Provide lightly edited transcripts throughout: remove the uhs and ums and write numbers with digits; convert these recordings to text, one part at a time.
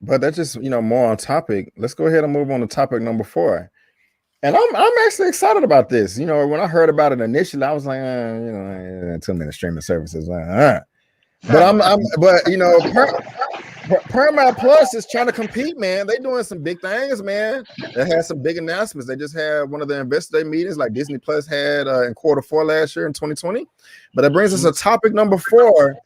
But that's just more on topic. Let's go ahead and move on to topic number 4. And I'm actually excited about this. When I heard about it initially, I was like, too many streaming services. But Paramount Plus is trying to compete, man. They doing some big things, man. They had some big announcements. They just had one of the Investor Day meetings like Disney Plus had in Q4 last year in 2020. But that brings us to topic number 4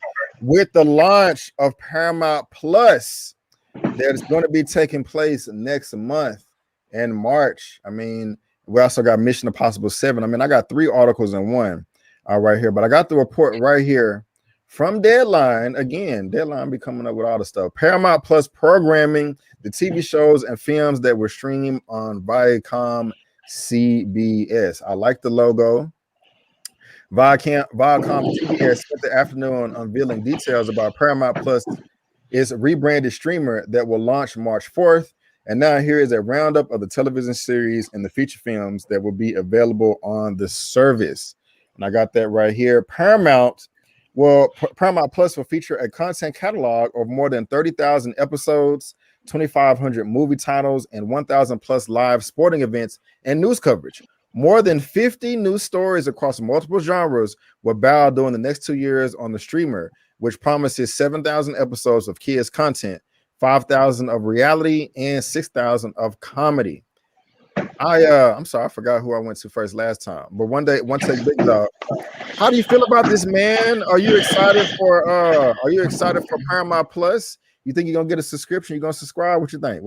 with the launch of Paramount Plus that is going to be taking place next month in March. I mean, we also got Mission Impossible 7. I mean, I got 3 articles in one right here, but I got the report right here from Deadline. Again, Deadline be coming up with all the stuff. Paramount Plus programming, the TV shows and films that were streamed on Viacom CBS. I like the logo. Viacom CBS spent the afternoon unveiling details about Paramount Plus, its rebranded streamer that will launch March 4th. And now here is a roundup of the television series and the feature films that will be available on the service. And I got that right here. Paramount Plus will feature a content catalog of more than 30,000 episodes, 2,500 movie titles, and 1,000 plus live sporting events and news coverage. More than 50 new stories across multiple genres will bow during the next 2 years on the streamer, which promises 7,000 episodes of kids content, 5,000 of reality, and 6,000 of comedy. I'm sorry, I forgot who I went to first last time. But OneTakeBigDog. How do you feel about this, man? Are you excited for Paramount Plus? You think you're gonna get a subscription? You're gonna subscribe? What you think?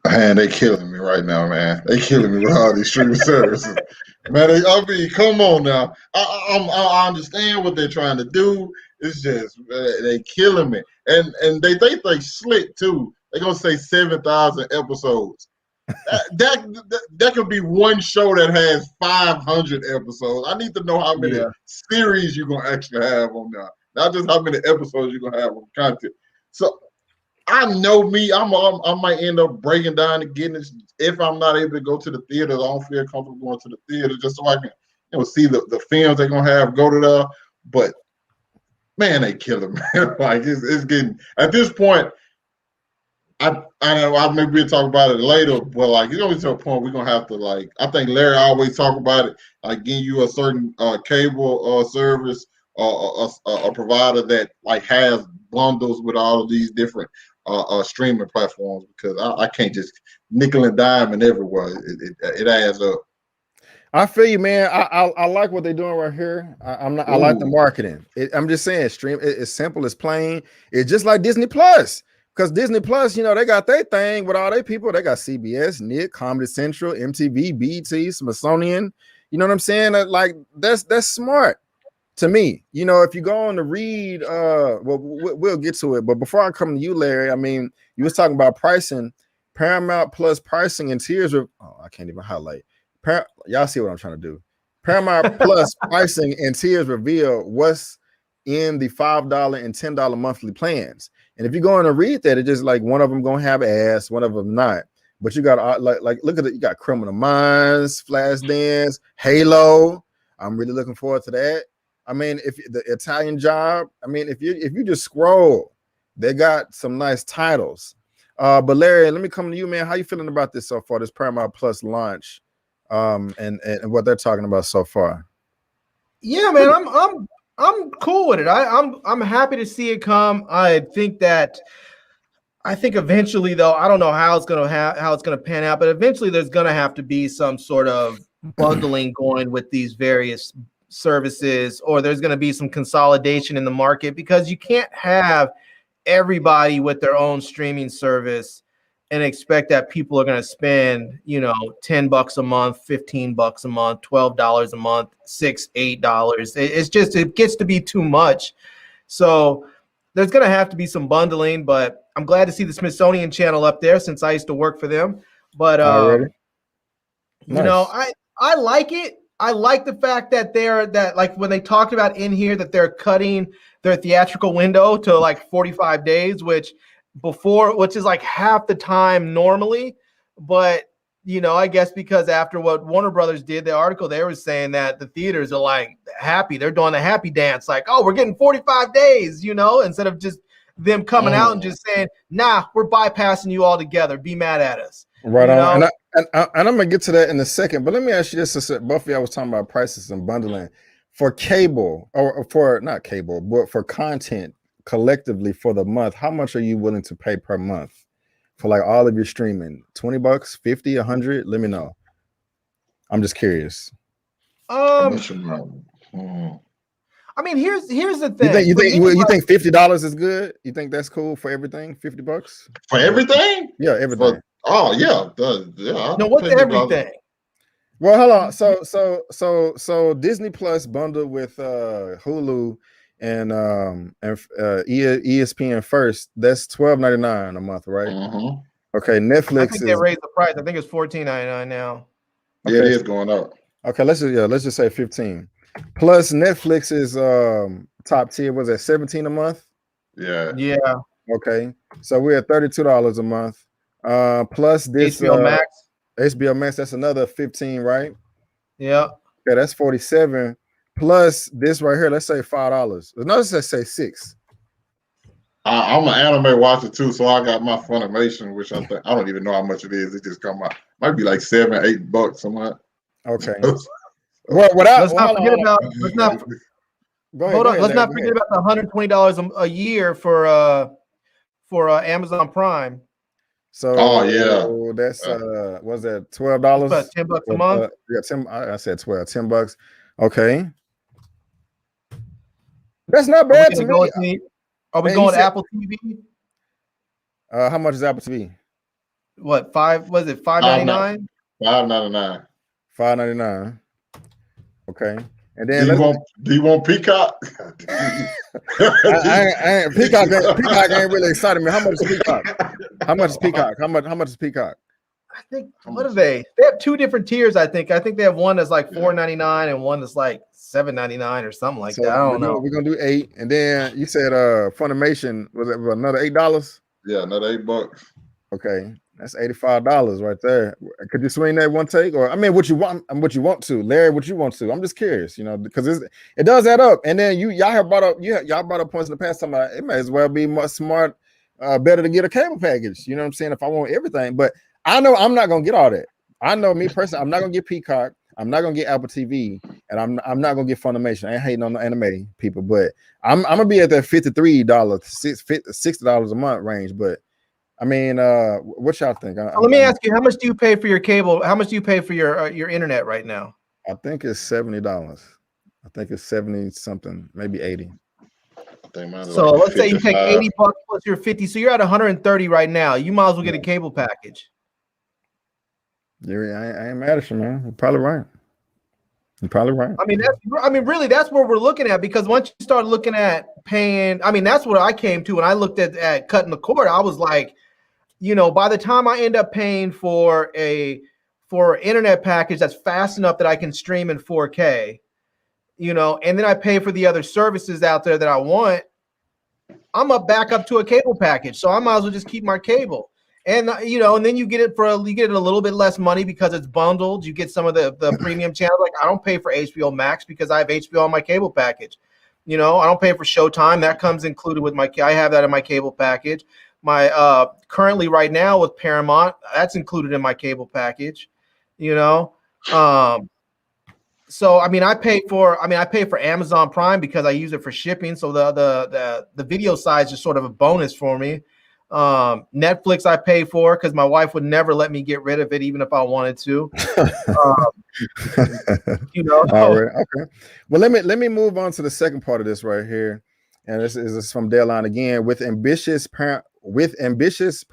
Man, they killing me right now, man. They killing me with all these streaming services. Man, come on now. I understand what they're trying to do. It's just they killing me. And they think they slick too. They're gonna say 7,000 episodes. That could be one show that has 500 episodes. I need to know how many series you're gonna actually have on there, not just how many episodes you're gonna have on content. So I know me, I might end up breaking down and getting this if I'm not able to go to the theater. I don't feel comfortable going to the theater just so I can see the films they're gonna have go to there. But man, they killing me. Like it's getting at this point. I maybe we'll talk about it later, but like it's gonna be to a point we're gonna have to I think Larry always talk about it, like getting you a certain cable service or a provider that has bundles with all of these different streaming platforms, because I can't just nickel and dime and everywhere. It adds up. I feel you, man. I like what they're doing right here. I like the marketing. I'm just saying, stream. It's simple. It's plain. It's just like Disney Plus. Because Disney Plus, they got their thing with all their people. They got CBS, Nick, Comedy Central, MTV, BET, Smithsonian. You know what I'm saying? That's smart to me. If you go on to read, we'll get to it. But before I come to you, Larry, I mean, you was talking about pricing. Paramount Plus pricing and tiers. I can't even highlight. Y'all see what I'm trying to do. Paramount Plus pricing and tiers reveal what's in the $5 and $10 monthly plans. And if you go in and read that, it's just like one of them gonna have ass, one of them not. But you got look at it. You got Criminal Minds, Flashdance, Halo. I'm really looking forward to that. I mean, if the Italian Job. I mean, if you just scroll, they got some nice titles. But Larry, let me come to you, man. How you feeling about this so far? This Paramount Plus launch, and what they're talking about so far. Yeah, man, I'm cool with it. I'm happy to see it come. I think eventually, though, I don't know how it's gonna pan out, but eventually there's gonna have to be some sort of bundling going with these various services, or there's gonna be some consolidation in the market, because you can't have everybody with their own streaming service and expect that people are going to spend, $10 a month, $15 a month, $12 a month, $6, $8. It gets to be too much. So there's going to have to be some bundling, but I'm glad to see the Smithsonian Channel up there since I used to work for them. But, nice. I like it. I like the fact that like when they talked about in here that they're cutting their theatrical window to 45 days, which is like half the time normally. But, I guess because after what Warner Brothers did, the article, they were saying that the theaters are happy. They're doing the happy dance. Like, oh, we're getting 45 days, instead of just them coming out and just saying, nah, we're bypassing you altogether. Be mad at us. Right you on. know? And I'm gonna get to that in a second, but let me ask you this: both of y'all was talking about prices and bundling for cable, or for not cable, but for content collectively for the month. How much are you willing to pay per month for like all of your streaming? $20, 50, 100? Let me know. I'm just curious. I mean, here's the thing. You think $50 is good? You think that's cool for everything? $50 for everything? Yeah, everything. No, what's everything? Well, hold on. So Disney Plus bundled with Hulu and ESPN first. That's $12.99 a month, right? Okay, Netflix. I think they raised the price. I think it's $14.99 now. Okay. Yeah, it is going up. Okay, let's just say 15. Plus Netflix is top tier. Was that 17 a month? Yeah. Yeah. Okay, so we're at $32 a month. Plus this HBO Max. HBO Max, that's another 15, right? Yeah. Okay, that's 47. Plus this right here, let's say $5. No, let's say $6. I'm an anime watcher too, so I got my Funimation, which I don't even know how much it is. It just come out. Might be like $7, $8 somewhat. Okay. Let's not forget about the $120 a year for Amazon Prime. So that's was that $12? $10 a month. Yeah, 10. I said 12, $10. Okay. That's not bad to me. Are we going to Apple TV? How much is Apple TV? What, $5.99? $5.99. $5.99. Okay. And then do you want Peacock? Peacock ain't really excited me. How much is Peacock? How much is Peacock? How much is Peacock? I think what are they? They have two different tiers. I think they have one that's like $4.99 and one that's like $7.99 or something like that. I don't know. We're gonna do 8, and then you said Funimation was it another $8? Yeah, another $8. Okay, that's $85 right there. Could you swing that one take, or I mean, what you want to, Larry? What you want to? I'm just curious, because it does add up. And then y'all brought up points in the past talking about it may as well be much smart, better to get a cable package. You know what I'm saying? If I want everything, but I know I'm not gonna get all that. I know me personally, I'm not gonna get Peacock. I'm not gonna get Apple TV, and I'm not gonna get Funimation. I ain't hating on the anime people, but I'm gonna be at that $53, $60 a month range. But I mean, what y'all think? Let me ask you, how much do you pay for your cable? How much do you pay for your internet right now? I think it's $70. I think it's 70 something, maybe 80. So let's say you take $80 plus your 50, so you're at 130 right now. You might as well get a cable package. I ain't mad at you, man. You're probably right. I mean, really, that's what we're looking at, because once you start looking at paying, I mean, that's what I came to when I looked at cutting the cord. I was like, by the time I end up paying for an internet package that's fast enough that I can stream in 4K, and then I pay for the other services out there that I want, I'm back up to a cable package. So I might as well just keep my cable. And and then you get it a little bit less money because it's bundled. You get some of the premium channels. Like I don't pay for HBO Max because I have HBO on my cable package. I don't pay for Showtime. That comes included with I have that in my cable package. My currently right now with Paramount, that's included in my cable package. So I mean, I pay for Amazon Prime because I use it for shipping. So the video side is just sort of a bonus for me. Netflix I pay for because my wife would never let me get rid of it even if I wanted to. All right, okay. Well, let me move on to the second part of this right here, and this is from Deadline again. With ambitious Paramount Plus, with ambitious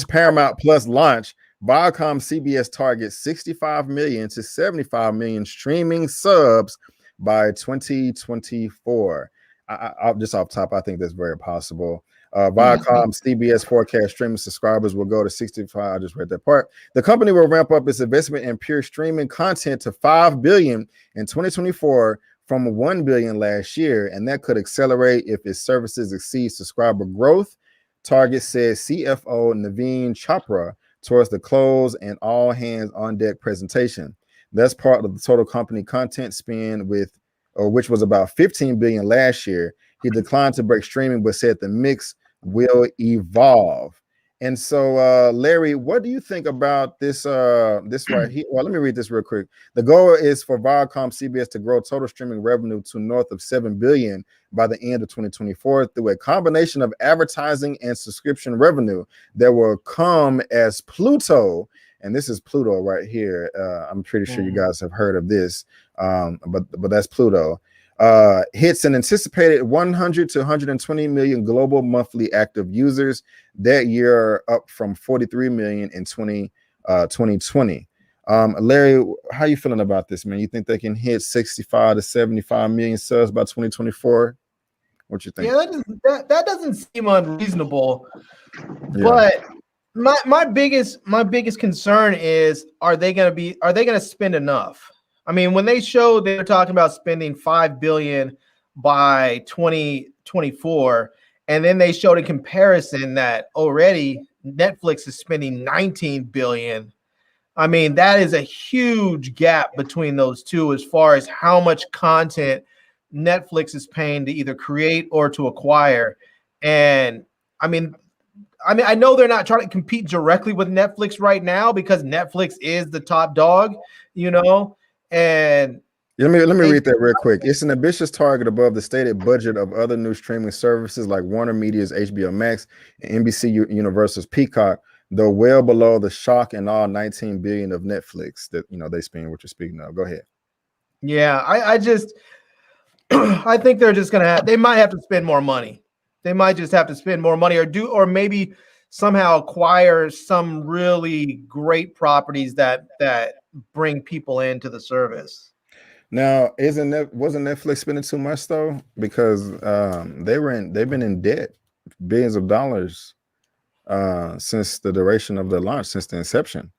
Paramount Plus launch, Viacom CBS targets 65 million to 75 million streaming subs by 2024. I'll just off top, I think that's very possible. Viacom CBS forecast streaming subscribers will go to 65. I just read that part. The company will ramp up its investment in pure streaming content to $5 billion in 2024 from $1 billion last year, and that could accelerate if its services exceed subscriber growth. Target says CFO Naveen Chopra towards the close and all hands on deck presentation. That's part of the total company content spend, with which was about 15 billion last year. He declined to break streaming, but said the mix will evolve. And so, Larry, what do you think about this right here? Well, let me read this real quick. The goal is for Viacom CBS to grow total streaming revenue to north of 7 billion by the end of 2024 through a combination of advertising and subscription revenue that will come as Pluto. And this is Pluto right here. I'm pretty sure you guys have heard of this, but that's Pluto. Hits an anticipated 100 to 120 million global monthly active users that year, up from 43 million in 2020. Larry, how you feeling about this, man? You think they can hit 65 to 75 million subs by 2024? What you think? Yeah, that doesn't seem unreasonable. Yeah. But my biggest concern is, are they gonna spend enough? I mean, when they showed they were talking about spending $5 billion by 2024, and then they showed a comparison that already Netflix is spending $19 billion. I mean, that is a huge gap between those two as far as how much content Netflix is paying to either create or to acquire. And I mean, I know they're not trying to compete directly with Netflix right now because Netflix is the top dog, you know. And let me read that real quick. It's an ambitious target above the stated budget of other new streaming services like Warner Media's HBO Max and NBC Universal's Peacock, though well below the shock and awe 19 billion of Netflix that they spend, what you're speaking of. Go ahead. Yeah, I just I think they're just they might have to spend more money. They might just have to spend more money or maybe somehow acquire some really great properties that bring people into the service. Now, wasn't Netflix spending too much though? Because they've been in debt, billions of dollars since the duration of the launch, since the inception.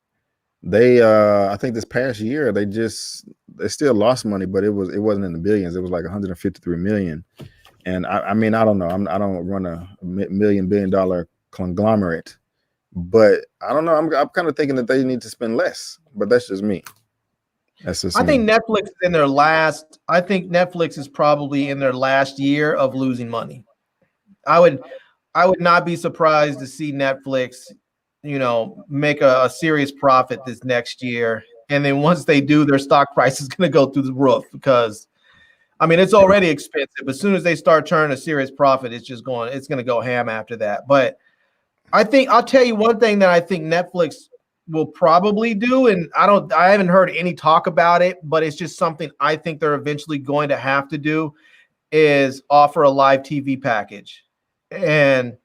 They I think this past year they still lost money, but it wasn't in the billions. It was like 153 million. And I mean, I don't know. I don't run a billion dollar conglomerate, but I don't know. I'm kind of thinking that they need to spend less, but that's just me. I think Netflix is in their last. I think Netflix is probably in their last year of losing money. I would not be surprised to see Netflix, make a serious profit this next year. And then once they do, their stock price is going to go through the roof because, I mean, it's already expensive. As soon as they start turning a serious profit, it's going to go ham after that. But I'll tell you one thing that I think Netflix will probably do, and I haven't heard any talk about it, but it's just something I think they're eventually going to have to do, is offer a live TV package. And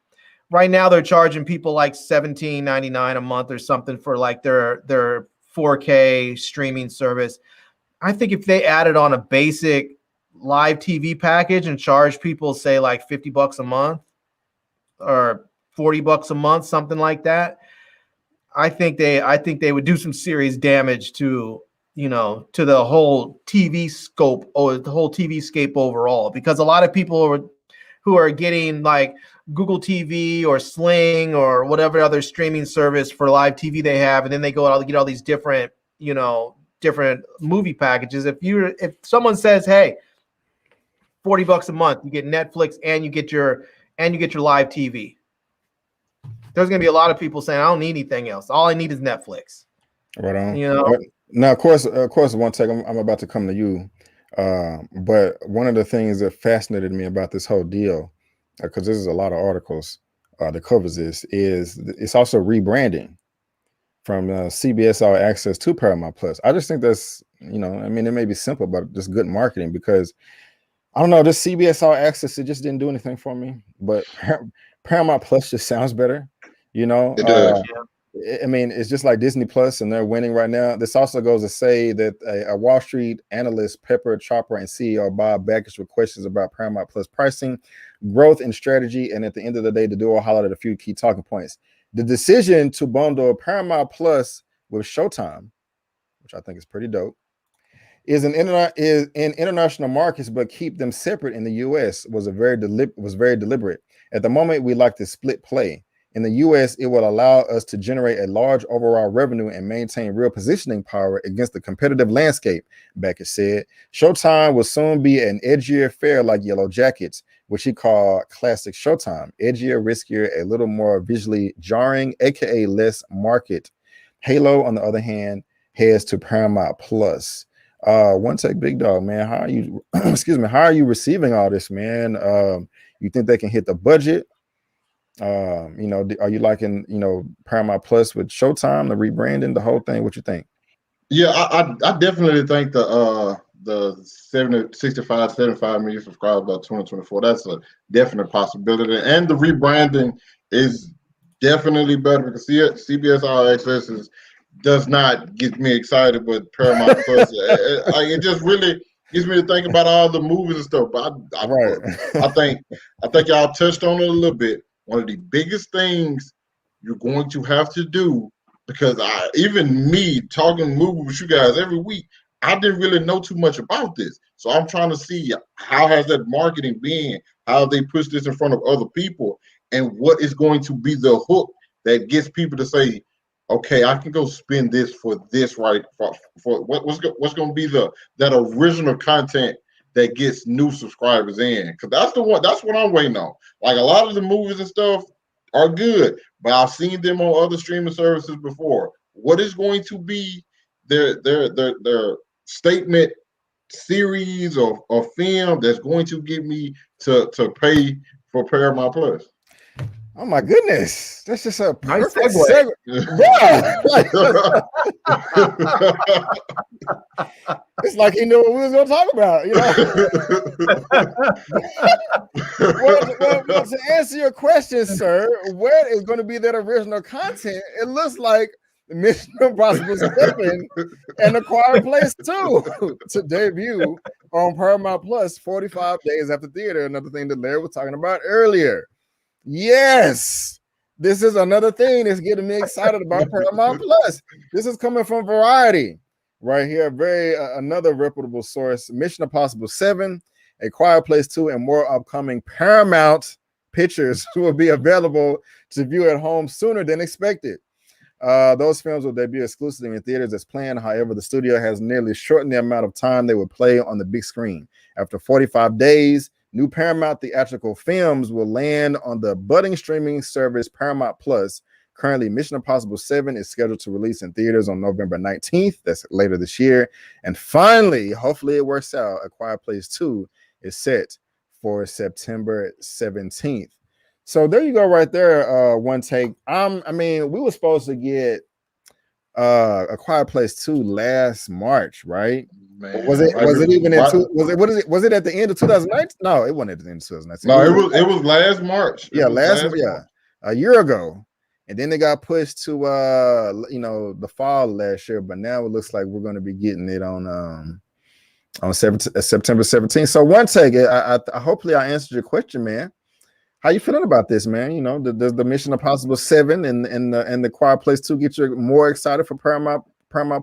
right now they're charging people like $17.99 a month or something for like their 4K streaming service. I think if they added on a basic live TV package and charge people, say like $50 a month or $40 a month, something like that, I think they would do some serious damage to the whole TV scope or the whole TV scape overall, because a lot of people who are getting like Google TV or Sling or whatever other streaming service for live TV they have, and then they go out and get all these different movie packages. If someone says, hey, $40 a month, you get Netflix and you get your live TV, there's going to be a lot of people saying, I don't need anything else. All I need is Netflix. Right on. Now, of course, one second, I'm about to come to you. But one of the things that fascinated me about this whole deal, because there's a lot of articles that covers this, is it's also rebranding from CBS All Access to Paramount Plus. I just think that's, it may be simple, but just good marketing, because I don't know, this CBS All Access, it just didn't do anything for me, but Paramount Plus just sounds better. It does. I mean, it's just like Disney Plus, and they're winning right now. This also goes to say that a Wall Street analyst, Pepper Chopper, and CEO Bob Bakish with questions about Paramount Plus pricing, growth, and strategy. And at the end of the day, the duo highlighted a few key talking points. The decision to bundle Paramount Plus with Showtime, which I think is pretty dope, is in international markets, but keep them separate in the U.S. was very deliberate. At the moment, we like to split play. In the US, it will allow us to generate a large overall revenue and maintain real positioning power against the competitive landscape, Beckett said. Showtime will soon be an edgier fare like Yellow Jackets, which he called classic Showtime. Edgier, riskier, a little more visually jarring, aka less market. Halo, on the other hand, heads to Paramount Plus. One Take Big Dog, man. How are you excuse me, how are you receiving all this, man? You think they can hit the budget? Are you liking, Paramount Plus with Showtime, the rebranding, the whole thing? What you think? Yeah, I definitely think the 65, 75 million subscribers by 2024, that's a definite possibility. And the rebranding is definitely better because CBS All Access does not get me excited, but Paramount Plus, it just really gets me to think about all the movies and stuff. But I think y'all touched on it a little bit. One of the biggest things you're going to have to do, because even me talking movies with you guys every week, I didn't really know too much about this. So I'm trying to see how has that marketing been, how they push this in front of other people, and what is going to be the hook that gets people to say, okay, I can go spend this for this, right? For what's going to be that original content that gets new subscribers in, because that's what I'm waiting on. Like, a lot of the movies and stuff are good, but I've seen them on other streaming services before. What is going to be their statement series or film that's going to get me to pay for Paramount Plus? Oh my goodness, that's just a nice perfect segue. It's like he knew what we was going to talk about, Well, to answer your question, sir, what is going to be that original content? It looks like Mission Impossible 7 and A Quiet Place 2 to debut on Paramount Plus 45 days after theater. Another thing that Larry was talking about earlier. Yes, this is another thing that's getting me excited about Paramount Plus. This is coming from Variety right here. Another reputable source. Mission Impossible 7, A Quiet Place 2, and more upcoming Paramount pictures will be available to view at home sooner than expected. Those films will debut exclusively in theaters as planned. However, the studio has nearly shortened the amount of time they will play on the big screen. After 45 days, new Paramount theatrical films will land on the budding streaming service Paramount Plus. Currently, Mission Impossible 7 is scheduled to release in theaters on November 19th. That's later this year. And finally, hopefully it works out, A Quiet Place 2 is set for September 17th. So there you go right there, One Take. We were supposed to get A Quiet Place 2 last March, right? Man, was it at the end of 2019? No, it wasn't at the end of 2019. No, it was last March. Last March. A year ago. And then they got pushed to the fall last year, but now it looks like we're going to be getting it on September 17th. So One Take, I hopefully I answered your question, man. How you feeling about this, man? Does the Mission Impossible 7 and the Quiet Place 2 get you more excited for Paramount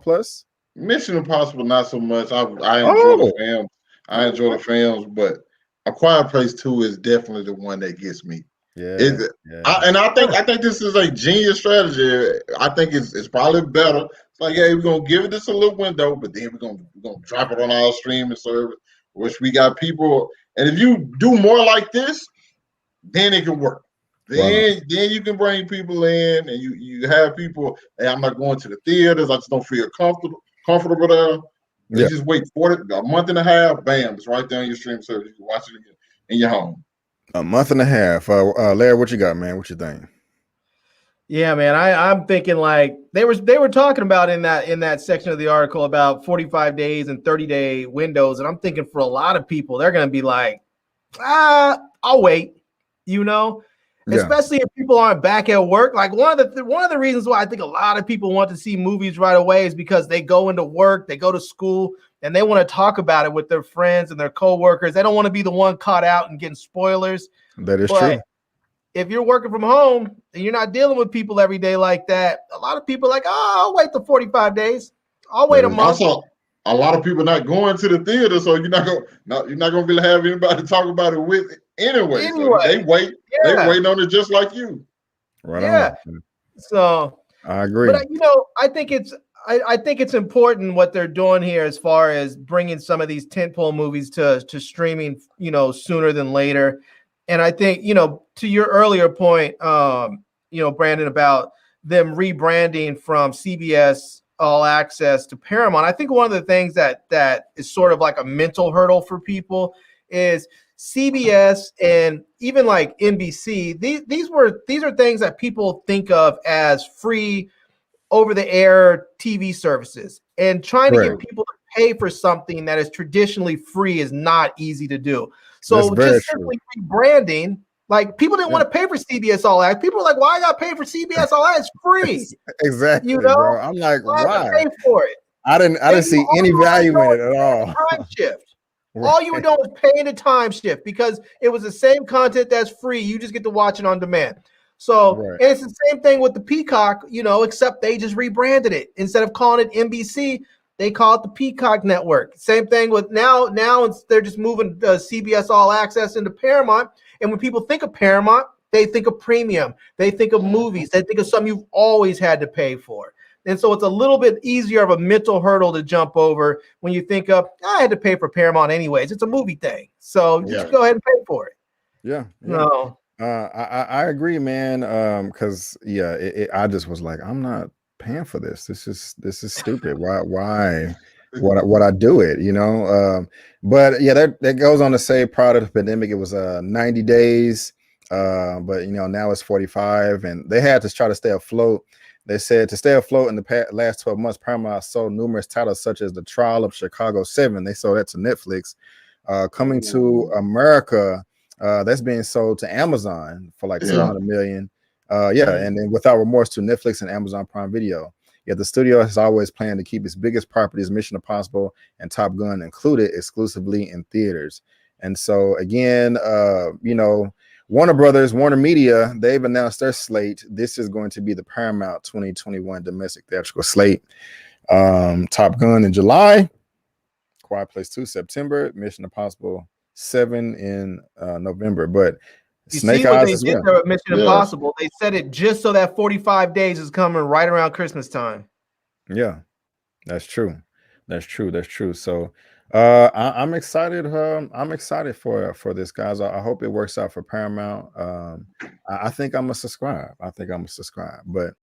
Plus? Mission Impossible, not so much. I enjoy the films. I enjoy the films, but A Quiet Place 2 is definitely the one that gets me. I think this is a genius strategy. I think it's probably better. It's like, we're gonna give it this a little window, but then we're gonna drop it on our streaming service, which we got people. And if you do more like this, then it can work. Then you can bring people in, and you have people. Hey, I'm not going to the theaters. I just don't feel comfortable there. You just wait a month and a half. Bam, it's right there on your stream service. You can watch it in your home. A month and a half. Larry, what you got, man? What you think? Yeah, man. I'm thinking like they were talking about in that section of the article about 45 days and 30-day windows, and I'm thinking for a lot of people they're gonna be like, I'll wait. Especially if people aren't back at work. Like one of the reasons why I think a lot of people want to see movies right away is because they go into work, they go to school, and they want to talk about it with their friends and their coworkers. They don't want to be the one caught out and getting spoilers. That is true. If you're working from home and you're not dealing with people every day like that, a lot of people are like, I'll wait the 45 days. I'll wait a month. Also, a lot of people not going to the theater, so you're not gonna be having anybody to talk about it with anyway. So they wait. Yeah. They waiting on it just like you. Right Yeah. on. So I agree. but I think it's important what they're doing here as far as bringing some of these tentpole movies to streaming, sooner than later. And I think, to your earlier point, Brandon, about them rebranding from CBS All Access to Paramount. I think one of the things that is sort of like a mental hurdle for people is CBS and even like NBC. These are things that people think of as free over-the-air TV services, and trying to get people to pay for something that is traditionally free is not easy to do. So just simply rebranding, like people didn't want to pay for CBS All Access. People were like, "Why I got to pay for CBS All Access? It's free." Exactly, bro. I'm like, why? Pay for it. I didn't see any value in it at all. Time shift. All you were doing was paying the time shift because it was the same content that's free. You just get to watch it on demand. So, and it's the same thing with the Peacock, except they just rebranded it. Instead of calling it NBC, they call it the Peacock Network. Same thing with now they're just moving CBS All Access into Paramount. And when people think of Paramount, they think of premium. They think of movies. They think of something you've always had to pay for. And so it's a little bit easier of a mental hurdle to jump over when you think of, I had to pay for Paramount anyways. It's a movie thing. So you should go ahead and pay for it. Yeah. No. I agree, man. Because I just was like, I'm not paying for this. This is stupid. Why would I do it? But yeah, that goes on to say prior to the pandemic, it was 90 days. But now it's 45, and they had to try to stay afloat. They said to stay afloat in the last 12 months, Paramount sold numerous titles such as The Trial of Chicago 7. They sold that to Netflix. Coming to America, that's being sold to Amazon for like 200 million. And then Without Remorse to Netflix and Amazon Prime Video. Yet the studio has always planned to keep its biggest properties, Mission Impossible and Top Gun, included exclusively in theaters. And so again, Warner Media, they've announced their slate. This is going to be the Paramount 2021 domestic theatrical slate. Top Gun in July, Quiet Place 2 September, Mission Impossible 7 in November. But you Snake see what Eyes they as did well. there with Mission Impossible. They said it just so that 45 days is coming right around Christmas time. Yeah, that's true. That's true. So I'm excited. I'm excited for this, guys. I hope it works out for Paramount. I think I'm gonna subscribe. But